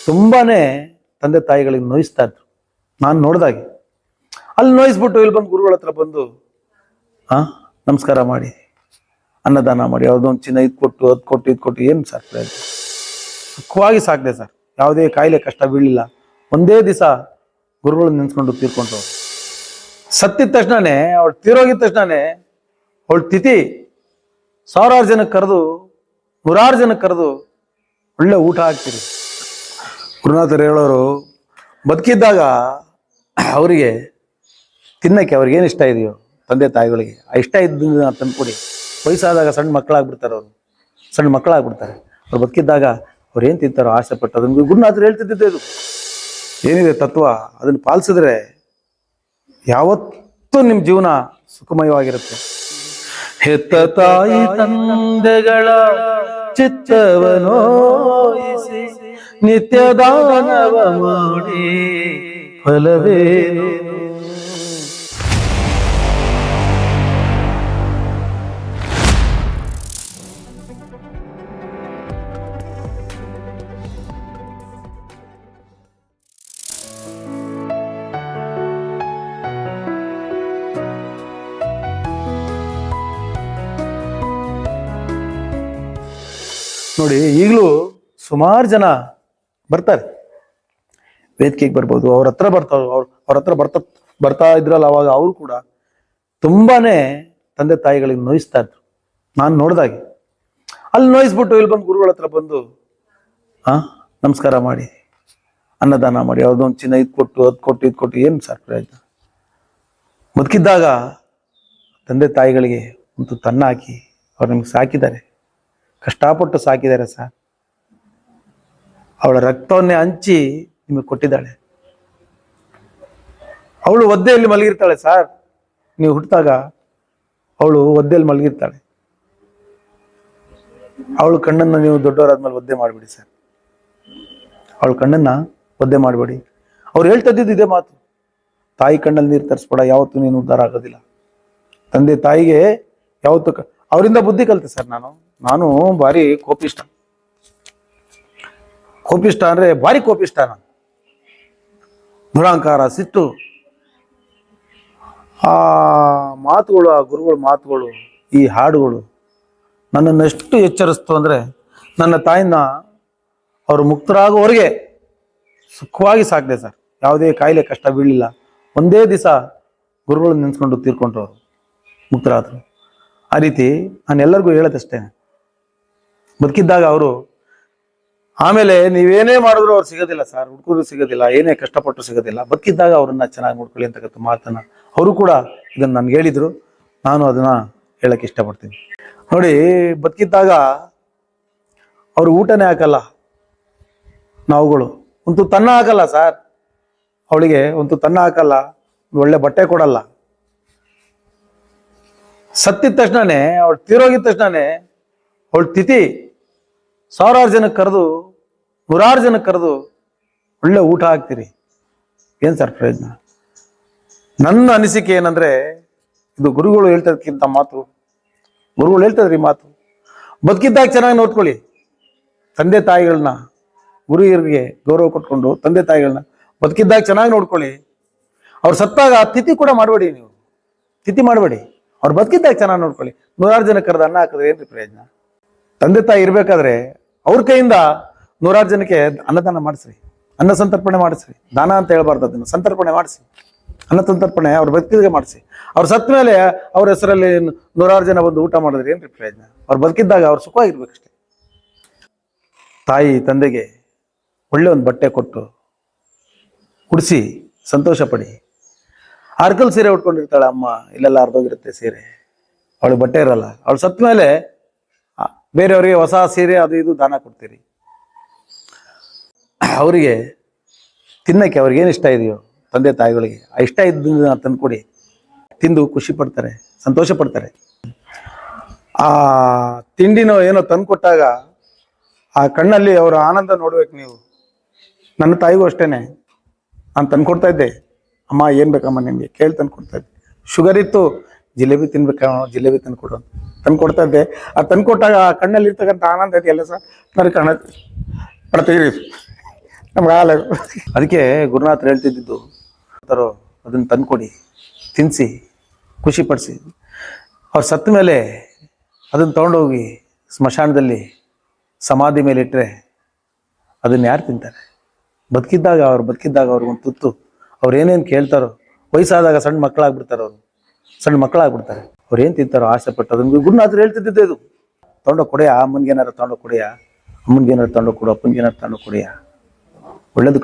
ತುಂಬಾನೇ ತಂದೆ ತಾಯಿಗಳಿಗೆ ನೋಯಿಸ್ತಾ ಇದ್ರು. ನಾನು ನೋಡ್ದಾಗೆ ಅಲ್ಲಿ ನೋಯಿಸ್ಬಿಟ್ಟು ಇಲ್ಲಿ ಬಂದು ಗುರುಗಳ ಹತ್ರ ಬಂದು ನಮಸ್ಕಾರ ಮಾಡಿ ಅನ್ನದಾನ ಮಾಡಿ ಯಾವುದೊಂದು ಚಿನ್ನ ಇದು ಕೊಟ್ಟು ಅದು ಕೊಟ್ಟು ಇದು ಕೊಟ್ಟು ಏನು ಸರ್ ಸುಖವಾಗಿ ಸಾಕಿದೆ ಸರ್. ಯಾವುದೇ ಕಾಯಿಲೆ ಕಷ್ಟ ಬೀಳಲಿಲ್ಲ. ಒಂದೇ ದಿವಸ ಗುರುಗಳು ನೆನ್ಸ್ಕೊಂಡು ತೀರ್ಕೊಂಡು ಸತ್ತಿದ ತಕ್ಷಣನೇ ಅವಳು ತೀರೋಗಿದ ತಕ್ಷಣನೇ ಅವಳ ತಿಥಿ 1000 ಜನಕ್ಕೆ ಕರೆದು 100 ಜನಕ್ಕೆ ಕರೆದು ಒಳ್ಳೆ ಊಟ ಹಾಕ್ತೀರಿ. ಗುರುನಾಥರು ಹೇಳೋರು ಬದುಕಿದ್ದಾಗ ಅವರಿಗೆ ತಿನ್ನಕ್ಕೆ ಅವ್ರಿಗೆ ಏನು ಇಷ್ಟ ಇದೆಯೋ ತಂದೆ ತಾಯಿಗಳಿಗೆ ಆ ಇಷ್ಟ ಇದ್ದ ತಂದ್ಕೊಡಿ. ವಯಸ್ಸಾದಾಗ ಸಣ್ಣ ಮಕ್ಕಳಾಗ್ಬಿಡ್ತಾರೆ. ಸಣ್ಣ ಮಕ್ಕಳಾಗ್ಬಿಡ್ತಾರೆ. ಅವ್ರು ಬದುಕಿದ್ದಾಗ ಅವ್ರು ಏನು ತಿಂತಾರೋ ಆಸೆ ಪಟ್ಟು ಅದನ್ನು ಗುರುನಾಥರು ಹೇಳ್ತಿದ್ದೆ. ಇದು ಏನಿದೆ ತತ್ವ, ಅದನ್ನು ಪಾಲಿಸಿದ್ರೆ ಯಾವತ್ತೂ ನಿಮ್ಮ ಜೀವನ ಸುಖಮಯವಾಗಿರುತ್ತೆ. ಹೆತ್ತ ತಾಯಿ ತಂದೆಗಳ ಚಿತ್ತವನೋಯಿಸಿ ನಿತ್ಯ ದಾನವ ಮಾಡಿ ಫಲವೇನು. ನೋಡಿ, ಈಗಲೂ ಸುಮಾರು ಜನ ಬರ್ತಾರೆ ವೇದಿಕೆಗೆ ಬರ್ಬೋದು. ಅವ್ರ ಹತ್ರ ಬರ್ತಾ ಇದ್ರಲ್ಲ, ಅವಾಗ ಅವರು ಕೂಡ ತುಂಬಾನೇ ತಂದೆ ತಾಯಿಗಳಿಗೆ ನೋಯಿಸ್ತಾ ಇದ್ರು. ನಾನು ನೋಡ್ದಾಗೆ ಅಲ್ಲಿ ನೋಯಿಸ್ಬಿಟ್ಟು ಇಲ್ಲಿ ಬಂದು ಗುರುಗಳ ಹತ್ರ ಬಂದು ನಮಸ್ಕಾರ ಮಾಡಿ ಅನ್ನದಾನ ಮಾಡಿ ಯಾವುದೊಂದು ಚಿನ್ನ ಇದು ಕೊಟ್ಟು ಅದು ಕೊಟ್ಟು ಇದು ಕೊಟ್ಟು ಏನು ಸರ್ ಪ್ರಯೋಜನ. ಬದುಕಿದ್ದಾಗ ತಂದೆ ತಾಯಿಗಳಿಗೆ ಒಂದು ತನ್ನ ಹಾಕಿ ಅವ್ರು ನಿಮ್ಗೆ ಸಾಕಿದ್ದಾರೆ, ಕಷ್ಟಪಟ್ಟು ಸಾಕಿದ್ದಾರೆ ಸರ್. ಅವಳ ರಕ್ತವನ್ನೇ ಹಂಚಿ ನಿಮಗೆ ಕೊಟ್ಟಿದ್ದಾಳೆ. ಅವಳು ಒದ್ದೆಯಲ್ಲಿ ಮಲಗಿರ್ತಾಳೆ ಸರ್. ನೀವು ಹುಟ್ಟಿದಾಗ ಅವಳು ಒದ್ದೆಯಲ್ಲಿ ಮಲಗಿರ್ತಾಳೆ. ಅವಳು ಕಣ್ಣನ್ನು ನೀವು ದೊಡ್ಡವರಾದ್ಮೇಲೆ ಒದ್ದೆ ಮಾಡಿಬಿಡಿ ಸರ್. ಅವಳ ಕಣ್ಣನ್ನ ಒದ್ದೆ ಮಾಡಬೇಡಿ. ಅವ್ರು ಹೇಳ್ತಾ ಇದ್ದಿದ್ದು ಇದೇ ಮಾತು, ತಾಯಿ ಕಣ್ಣಲ್ಲಿ ನೀರು ತರಿಸ್ಬೇಡ, ಯಾವತ್ತೂ ನೀನು ಉದ್ಧಾರ ಆಗೋದಿಲ್ಲ. ತಂದೆ ತಾಯಿಗೆ ಯಾವತ್ತೂ ಅವರಿಂದ ಬುದ್ಧಿ ಕಲಿತೆ ಸರ್. ನಾನು ಭಾರಿ ಕೋಪಿಷ್ಟ ಅಂದ್ರೆ ಭಾರಿ ಕೋಪಿಷ್ಟ. ನಾನು ದುರಾಂಕಾರ, ಸಿಟ್ಟು, ಆ ಮಾತುಗಳು, ಆ ಗುರುಗಳ ಮಾತುಗಳು, ಈ ಹಾಡುಗಳು ನನ್ನನ್ನು ಎಷ್ಟು ಎಚ್ಚರಿಸ್ತು ಅಂದ್ರೆ, ನನ್ನ ತಾಯಿನ ಅವರು ಮುಕ್ತರಾಗುವವರೆಗೆ ಸುಖವಾಗಿ ಸಾಕಿದೆ ಸರ್. ಯಾವುದೇ ಕಾಯಿಲೆ ಕಷ್ಟ ಬೀಳಲಿಲ್ಲ. ಒಂದೇ ದಿವಸ ಗುರುಗಳು ನೆನ್ಸ್ಕೊಂಡು ತೀರ್ಕೊಂಡ್ರು, ಅವರು ಮುಕ್ತರಾದರು. ಆ ರೀತಿ ನಾನು ಎಲ್ಲರಿಗೂ ಹೇಳೋದಷ್ಟೇ, ಬದುಕಿದ್ದಾಗ ಅವರು ಆಮೇಲೆ ನೀವೇನೇ ಮಾಡಿದ್ರು ಅವ್ರು ಸಿಗೋದಿಲ್ಲ ಸರ್, ಹುಡುಗರು ಸಿಗೋದಿಲ್ಲ, ಏನೇ ಕಷ್ಟಪಟ್ಟು ಸಿಗೋದಿಲ್ಲ. ಬದುಕಿದ್ದಾಗ ಅವ್ರನ್ನ ಚೆನ್ನಾಗಿ ನೋಡ್ಕೊಳ್ಳಿ ಅಂತಕ್ಕಂಥ ಮಾತನ್ನ ಅವರು ಕೂಡ ಇದನ್ನು ನನ್ಗೆ ಹೇಳಿದ್ರು. ನಾನು ಅದನ್ನ ಹೇಳಕ್ಕೆ ಇಷ್ಟಪಡ್ತೀನಿ. ನೋಡಿ, ಬದುಕಿದ್ದಾಗ ಅವರು ಊಟನೇ ಹಾಕಲ್ಲ, ನಾವುಗಳು ಒಂದು ತನ್ನ ಹಾಕಲ್ಲ ಸರ್. ಅವಳಿಗೆ ಒಂದು ತನ್ನ ಹಾಕಲ್ಲ, ಒಳ್ಳೆ ಬಟ್ಟೆ ಕೊಡಲ್ಲ. ಸತ್ತಿದ ತಕ್ಷಣನೇ, ಅವಳು ತೀರೋಗಿದ ತಕ್ಷಣನೇ ಅವಳ ತಿಥಿ 1000 ಜನಕ್ಕೆ ಕರೆದು 100 ಜನಕ್ಕೆ ಕರೆದು ಒಳ್ಳೆ ಊಟ ಹಾಕ್ತೀರಿ. ಏನ್ ಸರ್ ಪ್ರಯೋಜನ? ನನ್ನ ಅನಿಸಿಕೆ ಏನಂದ್ರೆ, ಇದು ಗುರುಗಳು ಹೇಳ್ತದಕ್ಕಿಂತ ಮಾತು, ಗುರುಗಳು ಹೇಳ್ತದ್ರಿ ಮಾತು. ಬದುಕಿದ್ದಾಗ ಚೆನ್ನಾಗಿ ನೋಡ್ಕೊಳ್ಳಿ ತಂದೆ ತಾಯಿಗಳನ್ನ, ಗುರು ಹಿರಿಯರಿಗೆ ಗೌರವ ಕೊಟ್ಕೊಂಡು ತಂದೆ ತಾಯಿಗಳನ್ನ ಬದುಕಿದ್ದಾಗ ಚೆನ್ನಾಗಿ ನೋಡ್ಕೊಳ್ಳಿ. ಅವ್ರು ಸತ್ತಾಗ ತಿಥಿ ಕೂಡ ಮಾಡಬೇಡಿ, ನೀವು ತಿಥಿ ಮಾಡಬೇಡಿ. ಅವ್ರು ಬದುಕಿದ್ದಾಗ ಚೆನ್ನಾಗಿ ನೋಡ್ಕೊಳ್ಳಿ. 100 ಜನಕ್ಕೆ ಕರೆದು ಅನ್ನ ಹಾಕಿದ್ರೆ ಏನ್ರಿ ಪ್ರಯೋಜನ? ತಂದೆ ತಾಯಿ ಇರ್ಬೇಕಾದ್ರೆ ಅವ್ರ ಕೈಯಿಂದ 100 ಜನಕ್ಕೆ ಅನ್ನದಾನ ಮಾಡಿಸ್ರಿ, ಅನ್ನ ಸಂತರ್ಪಣೆ ಮಾಡಿಸ್ರಿ. ದಾನ ಅಂತ ಹೇಳ್ಬಾರ್ದು, ಅದನ್ನ ಸಂತರ್ಪಣೆ ಮಾಡಿಸಿ, ಅನ್ನ ಸಂತರ್ಪಣೆ ಅವ್ರ ಬದುಕಿಗೆ ಮಾಡಿಸಿ. ಅವ್ರು ಸತ್ತ ಮೇಲೆ ಅವ್ರ ಹೆಸರಲ್ಲಿ 100 ಜನ ಬಂದು ಊಟ ಮಾಡಿದ್ರೆ ಏನ್ರಿ ಪ್ರಯೋಜನ? ಅವ್ರು ಬದುಕಿದ್ದಾಗ ಅವ್ರು ಸುಖವಾಗಿರ್ಬೇಕಷ್ಟೆ. ತಾಯಿ ತಂದೆಗೆ ಒಳ್ಳೆ ಒಂದು ಬಟ್ಟೆ ಕೊಟ್ಟು ಉಡಿಸಿ ಸಂತೋಷ ಪಡಿ. ಅರ್ಕಲ್ ಸೀರೆ ಉಟ್ಕೊಂಡಿರ್ತಾಳೆ ಅಮ್ಮ, ಇಲ್ಲೆಲ್ಲ ಅರ್ಧೋಗಿರುತ್ತೆ ಸೀರೆ, ಅವಳಿಗೆ ಬಟ್ಟೆ ಇರಲ್ಲ. ಅವಳು ಸತ್ತ ಮೇಲೆ ಬೇರೆಯವರಿಗೆ ಹೊಸ ಸೀರೆ ಅದು ಇದು ದಾನ ಕೊಡ್ತೀರಿ. ಅವರಿಗೆ ತಿನ್ನಕ್ಕೆ ಅವ್ರಿಗೇನು ಇಷ್ಟ ಇದೆಯೋ ತಂದೆ ತಾಯಿಗಳಿಗೆ ಆ ಇಷ್ಟ ಇದ್ದನ್ನ ತಂದ್ಕೊಡಿ. ತಿಂದು ಖುಷಿ ಪಡ್ತಾರೆ, ಸಂತೋಷ ಪಡ್ತಾರೆ. ಆ ತಿಂಡಿನೋ ಏನೋ ತಂದು ಕೊಟ್ಟಾಗ ಆ ಕಣ್ಣಲ್ಲಿ ಅವರ ಆನಂದ ನೋಡ್ಬೇಕು ನೀವು. ನನ್ನ ತಾಯಿಗೂ ಅಷ್ಟೇನೆ, ನಾನು ತಂದ್ಕೊಡ್ತಾ ಇದ್ದೆ, ಅಮ್ಮ ಏನು ಬೇಕಮ್ಮ ನಿಮಗೆ ಕೇಳಿ ತಂದ್ಕೊಡ್ತಾ ಇದ್ದೆ. ಶುಗರ್ ಇತ್ತು, ಜಿಲೇಬಿ ತಿನ್ಬೇಕ, ಜಿಲೇಬಿ ತಂದ್ಕೊಡು ತಂದ್ಕೊಡ್ತಾ ಇದ್ದೆ. ಆ ತಂದ್ಕೊಟ್ಟಾಗ ಆ ಕಣ್ಣಲ್ಲಿ ಇರ್ತಕ್ಕಂಥ ಆನಂದ ಇದೆಯಲ್ಲ ಸರ್, ನನಗೆ ಕಣ್ಣ ನಮ್ಗೆ ಆಗಲ್ಲ. ಅದಕ್ಕೆ ಗುರುನಾಥರು ಹೇಳ್ತಿದ್ದು ಅದನ್ನು ತಂದ್ಕೊಡಿ, ತಿನ್ನಿಸಿ, ಖುಷಿ ಪಡಿಸಿ. ಅವ್ರು ಸತ್ತ ಮೇಲೆ ಅದನ್ನು ತೊಗೊಂಡೋಗಿ ಸ್ಮಶಾನದಲ್ಲಿ ಸಮಾಧಿ ಮೇಲೆ ಇಟ್ಟರೆ ಅದನ್ನು ಯಾರು ತಿಂತಾರೆ? ಬದುಕಿದ್ದಾಗ ಅವ್ರಿಗೊಂದು ತುತ್ತು ಅವ್ರು ಏನೇನು ಕೇಳ್ತಾರೋ, ವಯಸ್ಸಾದಾಗ ಸಣ್ಣ ಮಕ್ಕಳಾಗ್ಬಿಡ್ತಾರೆ, ಸಣ್ಣ ಮಕ್ಕಳಾಗ್ಬಿಡ್ತಾರೆ, ಅವ್ರು ಏನು ತಿಂತಾರೋ ಆಸೆ ಪಟ್ಟು ಅದನ್ನು ಗುರುನಾಥರು ಹೇಳ್ತಿದ್ದೆ. ಇದು ತೊಗೊಂಡೋಗಿ ಕೊಡೆಯ, ಅಮ್ಮನಿಗೇನಾರು ತೊಗೊಂಡೋಗಿ ಕೊಡೆಯ, ಅಮ್ಮನಿಗೇನಾರು ತೊಗೊಂಡೋಗಿ ಕೊಡು, ಅಪ್ಪನಿಗೇನಾರು ತೊಗೊಂಡೋಗಿ ಕೊಡೆಯ, ಒಳ್ಳೇದು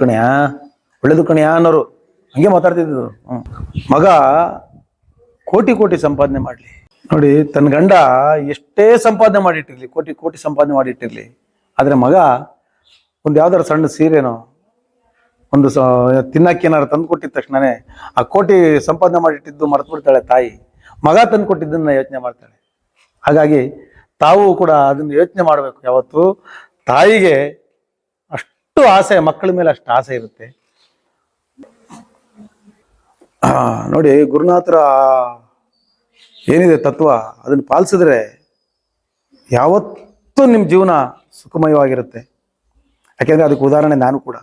ಕಣೆಯಾ ಅನ್ನೋರು ಹಂಗೆ ಮಾತಾಡ್ತಿದ್ರು. ಮಗ ಕೋಟಿ ಸಂಪಾದನೆ ಮಾಡಲಿ ನೋಡಿ, ತನ್ನ ಗಂಡ ಎಷ್ಟೇ ಸಂಪಾದನೆ ಮಾಡಿಟ್ಟಿರ್ಲಿ, ಕೋಟಿ ಸಂಪಾದನೆ ಮಾಡಿಟ್ಟಿರ್ಲಿ, ಆದರೆ ಮಗ ಒಂದು ಯಾವ್ದಾರು ಸಣ್ಣ ಸೀರೆನೋ ಒಂದು ತಿನ್ನಕ್ಕೆ ಏನಾರು ತಂದು ಕೊಟ್ಟಿದ ತಕ್ಷಣನೇ ಆ ಕೋಟಿ ಸಂಪಾದನೆ ಮಾಡಿಟ್ಟಿದ್ದು ಮರೆತು ಬಿಡ್ತಾಳೆ ತಾಯಿ. ಮಗ ತಂದು ಕೊಟ್ಟಿದ್ದನ್ನ ಯೋಚನೆ ಮಾಡ್ತಾಳೆ. ಹಾಗಾಗಿ ತಾವು ಕೂಡ ಅದನ್ನು ಯೋಚನೆ ಮಾಡಬೇಕು. ಯಾವತ್ತು ತಾಯಿಗೆ ಅಷ್ಟು ಆಸೆ, ಮಕ್ಕಳ ಮೇಲೆ ಅಷ್ಟು ಆಸೆ ಇರುತ್ತೆ. ನೋಡಿ, ಗುರುನಾಥರ ಏನಿದೆ ತತ್ವ, ಅದನ್ನು ಪಾಲಿಸಿದ್ರೆ ಯಾವತ್ತೂ ನಿಮ್ಮ ಜೀವನ ಸುಖಮಯವಾಗಿರುತ್ತೆ. ಯಾಕೆಂದರೆ ಅದಕ್ಕೆ ಉದಾಹರಣೆ ನಾನು ಕೂಡ.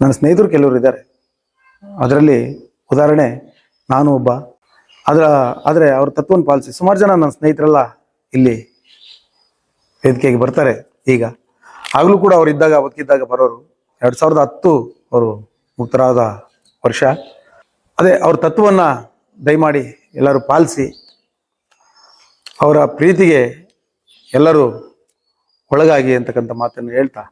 ನನ್ನ ಸ್ನೇಹಿತರು ಕೆಲವರು ಇದ್ದಾರೆ, ಅದರಲ್ಲಿ ಉದಾಹರಣೆ ನಾನು ಒಬ್ಬ. ಆದರೆ ಅವ್ರ ತತ್ವವನ್ನು ಪಾಲಿಸಿ ಸುಮಾರು ಜನ ನನ್ನ ಸ್ನೇಹಿತರೆಲ್ಲ ಇಲ್ಲಿ ವೇದಿಕೆಗೆ ಬರ್ತಾರೆ. ಈಗ ಆಗಲೂ ಕೂಡ ಅವ್ರು ಬದುಕಿದ್ದಾಗ ಬರೋರು. 2010 ಅವರು ಮುಕ್ತರಾದ ವರ್ಷ. ಅದೇ ಅವ್ರ ತತ್ವವನ್ನು ದಯಮಾಡಿ ಎಲ್ಲರೂ ಪಾಲಿಸಿ, ಅವರ ಪ್ರೀತಿಗೆ ಎಲ್ಲರೂ ಒಳಗಾಗಿ ಅಂತಕ್ಕಂಥ ಮಾತನ್ನು ಹೇಳ್ತಾ,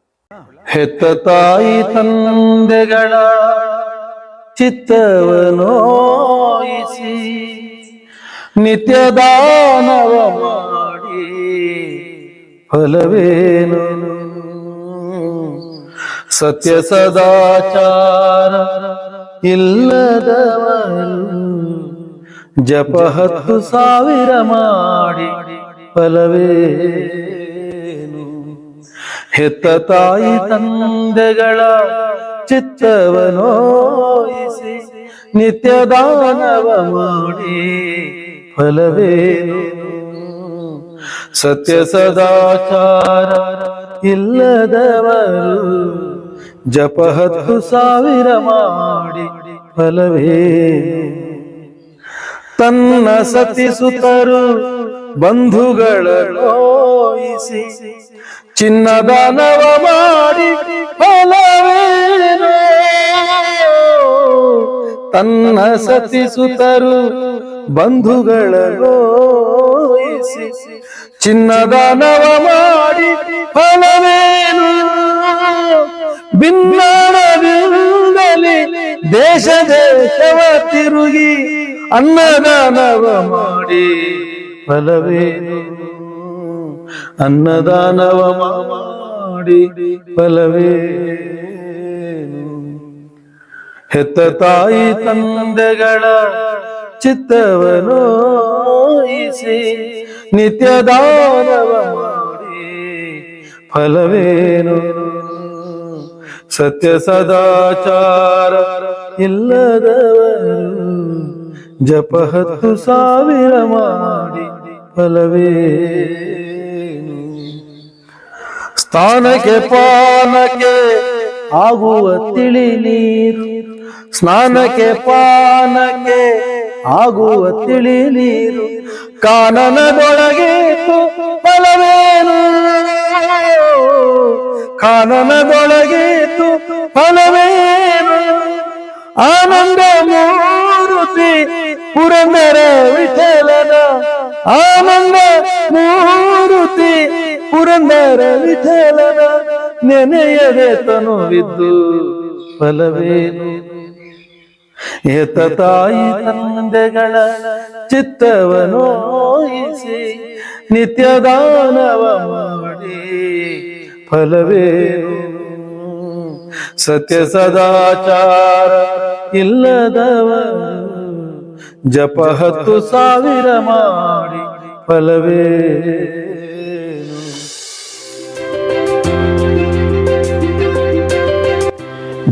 ಹೆತ್ತ ತಾಯಿ ತಂದೆಗಳ ಚಿತ್ತವನೋಯಿಸಿ ನಿತ್ಯ ದಾನವ ಮಾಡಿ ಫಲವೇನು? ಸತ್ಯ ಸದಾಚಾರ ಇಲ್ಲದವರು ಜಪ 10,000 ಮಾಡಿ ಫಲವೇನು? ಹೆತ್ತ ತಾಯಿ ತಂದೆಗಳ ಚಿತ್ತವನೋಯಿಸಿ ನಿತ್ಯ ದಾನವ ಮಾಡಿ ಫಲವೇನು? ಸತ್ಯ ಸದಾಚಾರ ಇಲ್ಲದವರು ಜಪ 10,000 ಮಾಡಿ ಫಲವೇನು? ತನ್ನ ಸತಿಸುತ್ತರು ಬಂಧುಗಳನ್ನೋಯಿಸಿ ಚಿನ್ನದಾನವ ಮಾಡಿ ಫಲವೇನು? ತನ್ನ ಸತಿಸುತ್ತರು ಬಂಧುಗಳನ್ನೋಯಿಸಿ ಚಿನ್ನದಾನವ ಮಾಡಿ ಫಲವೇನು? ಭಿನ್ನಾಣದಿಂದಲೇ ದೇಶ ದೇಶವ ತಿರುಗಿ ಅನ್ನದಾನವ ಮಾಡಿ ಫಲವೇನು? ಅನ್ನದಾನವ ಮಾಡಿ ಫಲವೇನು? ಹೆತ್ತ ತಾಯಿ ತಂದೆಗಳ ಚಿತ್ತವನೋಯಿಸಿ ನಿತ್ಯ ದಾನವ ಮಾಡಿ ಫಲವೇನು? ಸತ್ಯ ಸದಾಚಾರ ಇಲ್ಲದವರು ಜಪ 10,000 ಮಾಡಿ ಫಲವೇನು? ಸ್ಥಾನಕ್ಕೆ ಪಾನಕ್ಕೆ ಆಗುವ ತಿಳಿ ನೀರು, ಸ್ನಾನಕ್ಕೆ ಪಾನಕ್ಕೆ ಆಗುವ ತಿಳಿ ನೀರು ಕಾನನದೊಳಗೆ ಫಲವೇನು? ಕಾನನದೊಳಗೆ ಫಲವೇನು? ಆನಂದ ಮೂರುತಿ ಪುರಂದರ ವಿಠಲನ, ಆನಂದ ಮೂರುತಿ ಪುರಂದರ ವಿಠಲನ ನೆನೆಯದೆ ತನುವಿದ್ದು ಫಲವೇನು? ಹೆತ್ತ ತಾಯಿ ತಂದೆಗಳ ಚಿತ್ತವನೋಯಿಸಿ ನಿತ್ಯ ದಾನವ ಮಾಡಿ ಫಲವೇನು? ಸತ್ಯ ಸದಾಚಾರ ಇಲ್ಲದವರು ಜಪ 10,000 ಮಾಡಿ ಫಲವೇನು?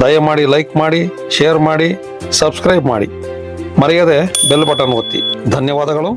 ದಯಮಾಡಿ ಲೈಕ್ ಮಾಡಿ, ಶೇರ್ ಮಾಡಿ, ಸಬ್ಸ್ಕ್ರೈಬ್ ಮಾಡಿ, ಮರೆಯದೆ ಬೆಲ್ ಬಟನ್ ಒತ್ತಿ. ಧನ್ಯವಾದಗಳು.